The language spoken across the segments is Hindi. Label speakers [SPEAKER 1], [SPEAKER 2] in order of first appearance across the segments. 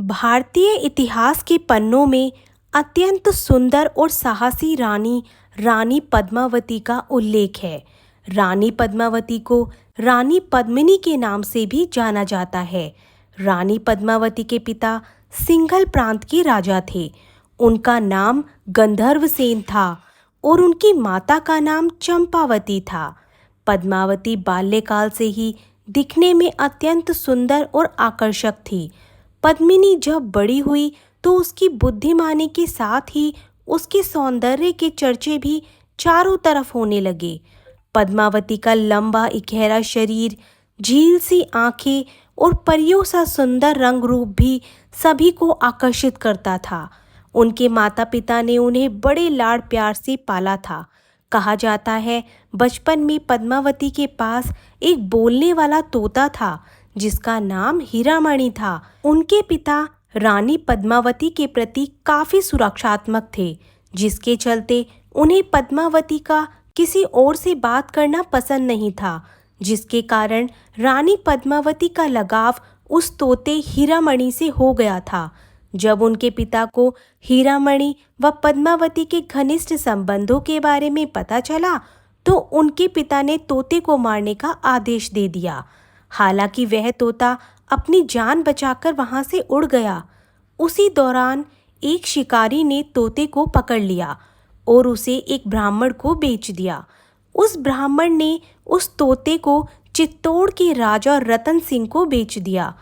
[SPEAKER 1] भारतीय इतिहास के पन्नों में अत्यंत सुंदर और साहसी रानी रानी पद्मावती का उल्लेख है। रानी पद्मावती को रानी पद्मिनी के नाम से भी जाना जाता है। रानी पद्मावती के पिता सिंघल प्रांत के राजा थे। उनका नाम गंधर्वसेन था और उनकी माता का नाम चंपावती था। पद्मावती बाल्यकाल से ही दिखने में अत्यंत सुंदर और आकर्षक थी। पद्मिनी जब बड़ी हुई तो उसकी बुद्धिमानी के साथ ही उसके सौंदर्य के चर्चे भी चारों तरफ होने लगे। पद्मावती का लंबा इकहरा शरीर, झील सी आंखें और परियों सा सुंदर रंग रूप भी सभी को आकर्षित करता था। उनके माता पिता ने उन्हें बड़े लाड़ प्यार से पाला था। कहा जाता है बचपन में पद्मावती के पास एक बोलने वाला तोता था जिसका नाम हीरामणि था। उनके पिता रानी पद्मावती के प्रति काफी सुरक्षात्मक थे, जिसके चलते उन्हें पद्मावती का किसी और से बात करना पसंद नहीं था, जिसके कारण रानी पद्मावती का लगाव उस तोते हीरामणि से हो गया था। जब उनके पिता को हीरामणि व पद्मावती के घनिष्ठ संबंधों के बारे में पता चला तो उनके पिता ने तोते को मारने का आदेश दे दिया। हालांकि वह तोता अपनी जान बचाकर वहां से उड़ गया। उसी दौरान एक शिकारी ने तोते को पकड़ लिया और उसे एक ब्राह्मण को बेच दिया। उस ब्राह्मण ने उस तोते को चित्तौड़ के राजा रतन सिंह को बेच दिया,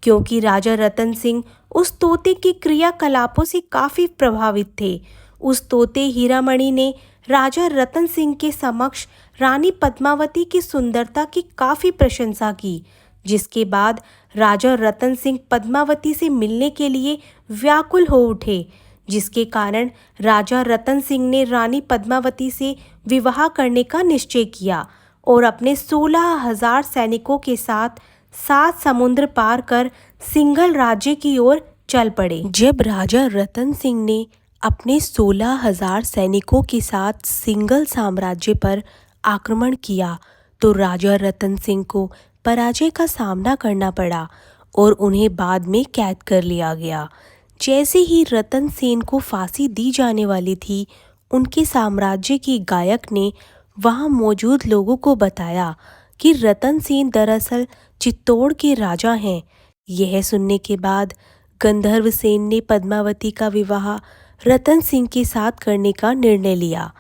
[SPEAKER 1] क्योंकि राजा रतन सिंह उस तोते के क्रियाकलापों से काफी प्रभावित थे। उस तोते हीरामणि ने राजा रतन सिंह के समक्ष रानी पद्मावती की सुंदरता की काफी प्रशंसा की, जिसके बाद राजा रतन सिंह पद्मावती से मिलने के लिए व्याकुल हो उठे, जिसके कारण राजा रतन सिंह ने रानी पद्मावती से विवाह करने का निश्चय किया और अपने 16,000 सैनिकों के साथ 7 समुद्र पार कर सिंघल राज्य की ओर चल पड़े। जब राजा रतन सिंह ने अपने 16,000 सैनिकों के साथ सिंघल साम्राज्य पर आक्रमण किया तो राजा रतन सिंह को पराजय का सामना करना पड़ा और उन्हें बाद में कैद कर लिया गया। जैसे ही रतन सेन को फांसी दी जाने वाली थी, उनके साम्राज्य के गायक ने वहां मौजूद लोगों को बताया कि रतन सेन दरअसल चित्तौड़ के राजा हैं। यह सुनने के बाद गंधर्वसेन ने पद्मावती का विवाह रतन सिंह के साथ करने का निर्णय लिया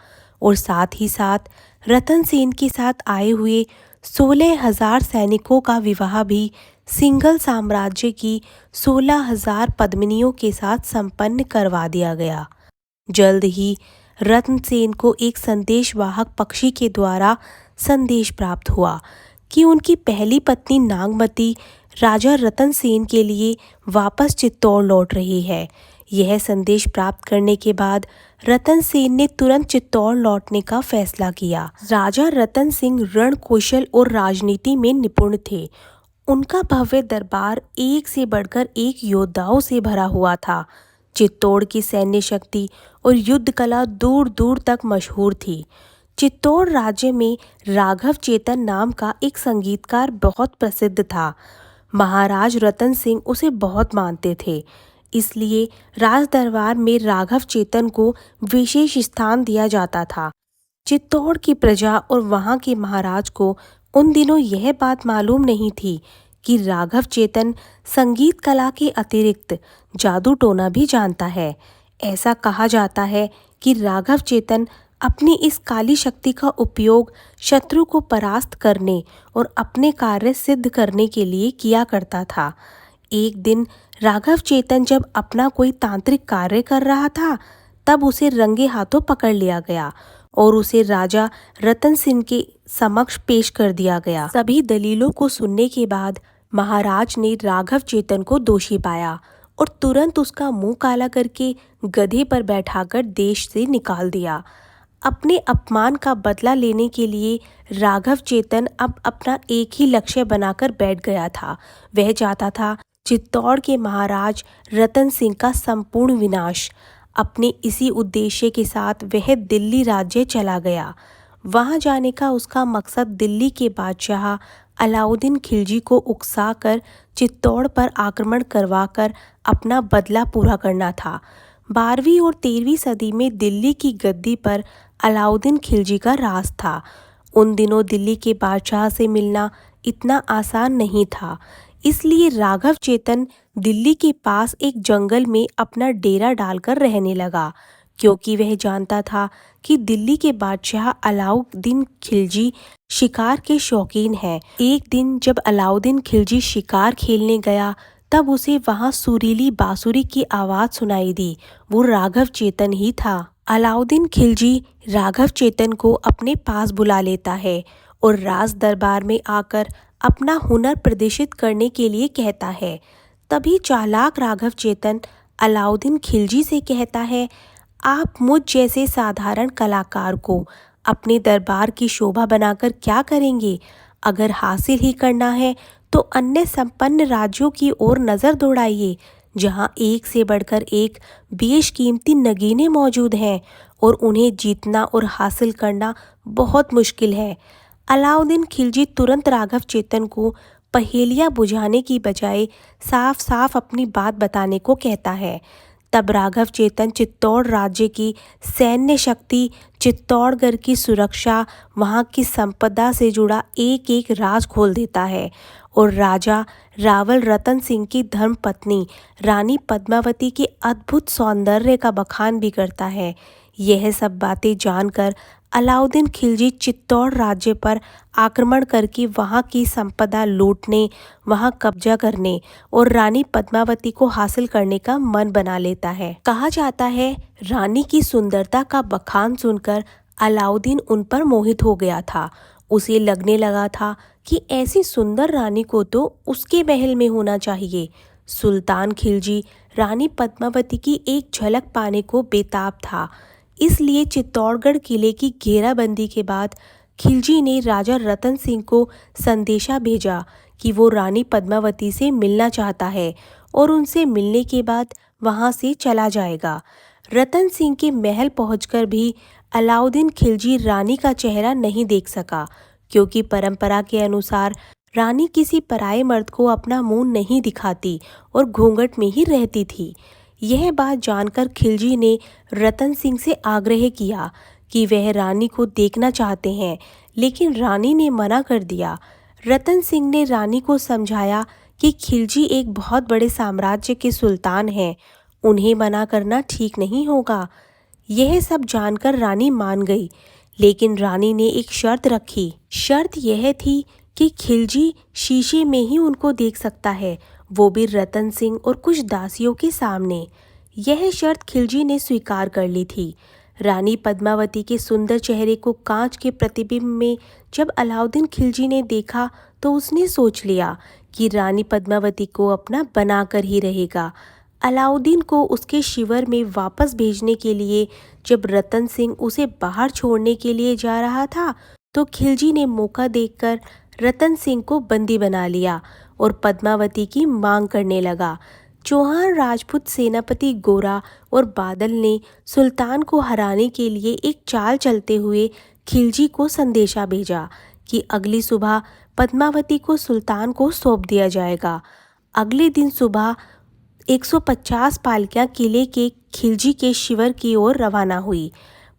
[SPEAKER 1] और साथ ही साथ रतन सेन के साथ आए हुए 16,000 सैनिकों का विवाह भी सिंघल साम्राज्य की 16,000 पद्मिनियों के साथ संपन्न करवा दिया गया। जल्द ही रतन सेन को एक संदेशवाहक पक्षी के द्वारा संदेश प्राप्त हुआ कि उनकी पहली पत्नी नागमती राजा रतन सेन के लिए वापस चित्तौड़ लौट रही है। यह संदेश प्राप्त करने के बाद रतन सेन ने तुरंत चित्तौड़ लौटने का फैसला किया। राजा रतन सिंह रण कौशल और राजनीति में निपुण थे। उनका भव्य दरबार एक से बढ़कर एक योद्धाओं से भरा हुआ था। चित्तौड़ की सैन्य शक्ति और युद्ध कला दूर दूर तक मशहूर थी। चित्तौड़ राज्य में राघव चेतन नाम का एक संगीतकार बहुत प्रसिद्ध था। महाराज रतन सिंह उसे बहुत मानते थे, इसलिए राज दरबार में राघव चेतन को विशेष स्थान दिया जाता था। चित्तौड़ की प्रजा और वहां के महाराज को उन दिनों यह बात मालूम नहीं थी कि राघव चेतन संगीत कला के अतिरिक्त जादू टोना भी जानता है। ऐसा कहा जाता है कि राघव चेतन अपनी इस काली शक्ति का उपयोग शत्रु को परास्त करने और अपने कार्य सिद्ध करने के लिए किया करता था। एक दिन राघव चेतन जब अपना कोई तांत्रिक कार्य कर रहा था, तब उसे रंगे हाथों पकड़ लिया गया और उसे राजा रतन सिंह के समक्ष पेश कर दिया गया। सभी दलीलों को सुनने के बाद महाराज ने राघव चेतन को दोषी पाया और तुरंत उसका मुंह काला करके गधे पर बैठाकर देश से निकाल दिया। अपने अपमान का बदला लेने के लिए राघव चेतन अब अपना एक ही लक्ष्य बनाकर बैठ गया था। वह चाहता था चित्तौड़ के महाराज रतन सिंह का संपूर्ण विनाश। अपने इसी उद्देश्य के साथ वह दिल्ली राज्य चला गया। वहां जाने का उसका मकसद दिल्ली के बादशाह अलाउद्दीन खिलजी को उकसाकर चित्तौड़ पर आक्रमण करवाकर अपना बदला पूरा करना था। 12वीं और 13वीं सदी में दिल्ली की गद्दी पर अलाउद्दीन खिलजी का राज था। उन दिनों दिल्ली के बादशाह से मिलना इतना आसान नहीं था, इसलिए राघव चेतन दिल्ली के पास एक जंगल में अपना डेरा डालकर रहने लगा, क्योंकि वह जानता था कि दिल्ली के बादशाह अलाउद्दीन खिलजी शिकार के शौकीन हैं। एक दिन जब अलाउद्दीन खिलजी शिकार खेलने गया, तब उसे वहां सुरीली बांसुरी की आवाज सुनाई दी। वो राघव चेतन ही था। अलाउद्दीन खिलजी राघव चेतन को अपने पास बुला लेता है और राज दरबार में आकर अपना हुनर प्रदर्शित करने के लिए कहता है। तभी चालाक राघव चेतन अलाउद्दीन खिलजी से कहता है, आप मुझ जैसे साधारण कलाकार को अपने दरबार की शोभा बनाकर क्या करेंगे? अगर हासिल ही करना है तो अन्य संपन्न राज्यों की ओर नज़र दौड़ाइए, जहां एक से बढ़कर एक बेशकीमती नगीने मौजूद हैं और उन्हें जीतना और हासिल करना बहुत मुश्किल है। अलाउद्दीन खिलजी तुरंत राघव चेतन को पहेलियां बुझाने की बजाय साफ साफ अपनी बात बताने को कहता है। तब राघव चेतन चित्तौड़ राज्य की सैन्य शक्ति, चित्तौड़गढ़ की सुरक्षा, वहां की संपदा से जुड़ा एक एक राज खोल देता है और राजा रावल रतन सिंह की धर्मपत्नी रानी पद्मावती के अद्भुत सौंदर्य का बखान भी करता है। यह सब बातें जानकर अलाउद्दीन खिलजी चित्तौड़ राज्य पर आक्रमण करके वहां की संपदा लूटने, वहां कब्जा करने और रानी पद्मावती को हासिल करने का मन बना लेता है। कहा जाता है रानी की सुंदरता का बखान सुनकर अलाउद्दीन उन पर मोहित हो गया था। उसे लगने लगा था कि ऐसी सुंदर रानी को तो उसके महल में होना चाहिए। सुल्तान खिलजी रानी पद्मावती की एक झलक पाने को बेताब था, इसलिए चित्तौड़गढ़ किले की घेराबंदी के बाद खिलजी ने राजा रतन सिंह को संदेशा भेजा कि वो रानी पद्मावती से मिलना चाहता है और उनसे मिलने के बाद वहां से चला जाएगा। रतन सिंह के महल पहुंचकर भी अलाउद्दीन खिलजी रानी का चेहरा नहीं देख सका, क्योंकि परंपरा के अनुसार रानी किसी पराये मर्द को अपना मुंह नहीं दिखाती और घूंघट में ही रहती थी। यह बात जानकर खिलजी ने रतन सिंह से आग्रह किया कि वह रानी को देखना चाहते हैं, लेकिन रानी ने मना कर दिया। रतन सिंह ने रानी को समझाया कि खिलजी एक बहुत बड़े साम्राज्य के सुल्तान हैं, उन्हें मना करना ठीक नहीं होगा। यह सब जानकर रानी मान गई, लेकिन रानी ने एक शर्त रखी। शर्त यह थी कि खिलजी शीशे में ही उनको देख सकता है, वो भी रतन सिंह और कुछ दासियों के सामने। यह शर्त खिलजी ने स्वीकार कर ली थी। रानी पद्मावती के सुंदर चेहरे को कांच के प्रतिबिंब में जब अलाउद्दीन खिलजी ने देखा, तो उसने सोच लिया कि रानी पद्मावती को अपना बनाकर ही रहेगा। अलाउद्दीन को उसके शिविर में वापस भेजने के लिए जब रतन सिंह उसे बाहर छोड़ने के लिए जा रहा था, तो खिलजी ने मौका देखकर रतन सिंह को बंदी बना लिया और पद्मावती की मांग करने लगा। चौहान राजपूत सेनापति गोरा और बादल ने सुल्तान को हराने के लिए एक चाल चलते हुए खिलजी को संदेशा भेजा कि अगली सुबह पद्मावती को सुल्तान को सौंप दिया जाएगा। अगले दिन सुबह 150 पालकियां किले के खिलजी के शिविर की ओर रवाना हुई।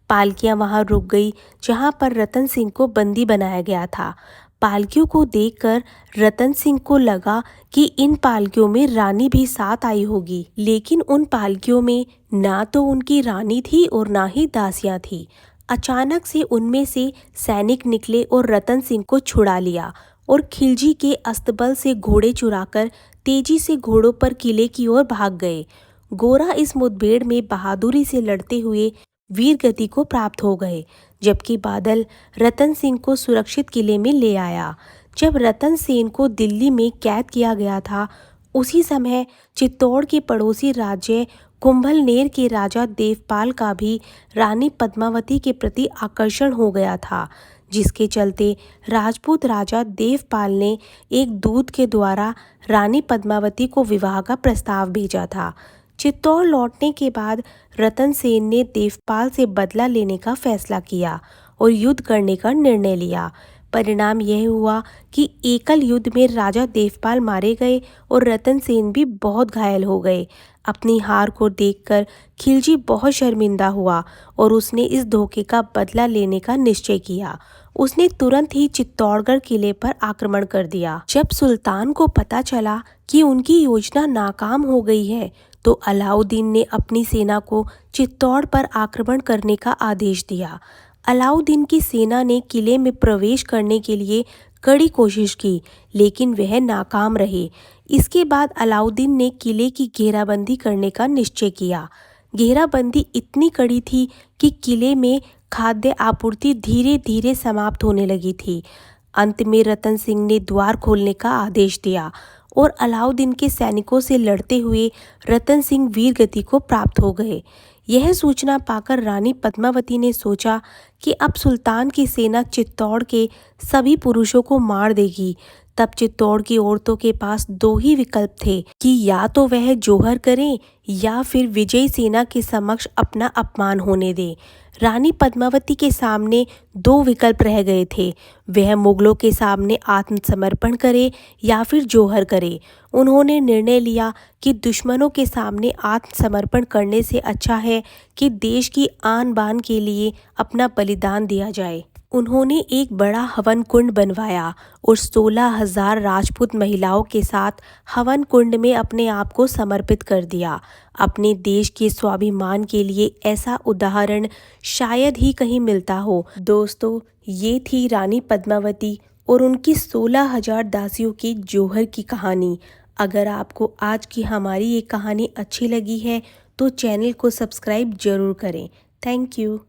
[SPEAKER 1] पालकियां वहां रुक गई जहां पर रतन सिंह को बंदी बनाया गया था। पालकियों को देखकर रतन सिंह को लगा कि इन पालकियों में रानी भी साथ आई होगी, लेकिन उन पालकियों में ना तो उनकी रानी थी और ना ही दासियां थी। अचानक से उनमें से सैनिक निकले और रतन सिंह को छुड़ा लिया और खिलजी के अस्तबल से घोड़े चुराकर तेजी से घोड़ों पर किले की ओर भाग गए। गोरा इस मुठभेड़ में बहादुरी से लड़ते हुए वीर गति को प्राप्त हो गए, जबकि बादल रतन सिंह को सुरक्षित किले में ले आया। जब रतन सेन को दिल्ली में कैद किया गया था, उसी समय चित्तौड़ के पड़ोसी राज्य कुंभलनेर के राजा देवपाल का भी रानी पद्मावती के प्रति आकर्षण हो गया था, जिसके चलते राजपूत राजा देवपाल ने एक दूत के द्वारा रानी पद्मावती को विवाह का प्रस्ताव भेजा था। चित्तौड़ लौटने के बाद रतन सेन ने देवपाल से बदला लेने का फैसला किया और युद्ध करने का निर्णय लिया। परिणाम यह हुआ कि एकल युद्ध में राजा देवपाल मारे गए और रतन सेन भी बहुत घायल हो गए। अपनी हार को देखकर खिलजी बहुत शर्मिंदा हुआ और उसने इस धोखे का बदला लेने का निश्चय किया। उसने तुरंत ही चित्तौड़गढ़ किले पर आक्रमण कर दिया। जब सुल्तान को पता चला कि उनकी योजना नाकाम हो गई है तो अलाउद्दीन ने अपनी सेना को चित्तौड़ पर आक्रमण करने का आदेश दिया। अलाउद्दीन की सेना ने किले में प्रवेश करने के लिए कड़ी कोशिश की, लेकिन वह नाकाम रहे। इसके बाद अलाउद्दीन ने किले की घेराबंदी करने का निश्चय किया। घेराबंदी इतनी कड़ी थी कि किले में खाद्य आपूर्ति धीरे धीरे समाप्त होने लगी थी। अंत में रतन सिंह ने द्वार खोलने का आदेश दिया और अलाउद्दीन के सैनिकों से लड़ते हुए रतन सिंह वीरगति को प्राप्त हो गए। यह सूचना पाकर रानी पद्मावती ने सोचा कि अब सुल्तान की सेना चित्तौड़ के सभी पुरुषों को मार देगी। तब चित्तौड़ की औरतों के पास दो ही विकल्प थे कि या तो वह जौहर करें या फिर विजयी सेना के समक्ष अपना अपमान होने दें। रानी पद्मावती के सामने दो विकल्प रह गए थे, वह मुगलों के सामने आत्मसमर्पण करे या फिर जौहर करे। उन्होंने निर्णय लिया कि दुश्मनों के सामने आत्मसमर्पण करने से अच्छा है कि देश की आन बान के लिए अपना बलिदान दिया जाए। उन्होंने एक बड़ा हवन कुंड बनवाया और 16,000 राजपूत महिलाओं के साथ हवन कुंड में अपने आप को समर्पित कर दिया। अपने देश के स्वाभिमान के लिए ऐसा उदाहरण शायद ही कहीं मिलता हो। दोस्तों, ये थी रानी पद्मावती और उनकी 16,000 दासियों की जौहर की कहानी। अगर आपको आज की हमारी ये कहानी अच्छी लगी है तो चैनल को सब्सक्राइब जरूर करें। Thank you.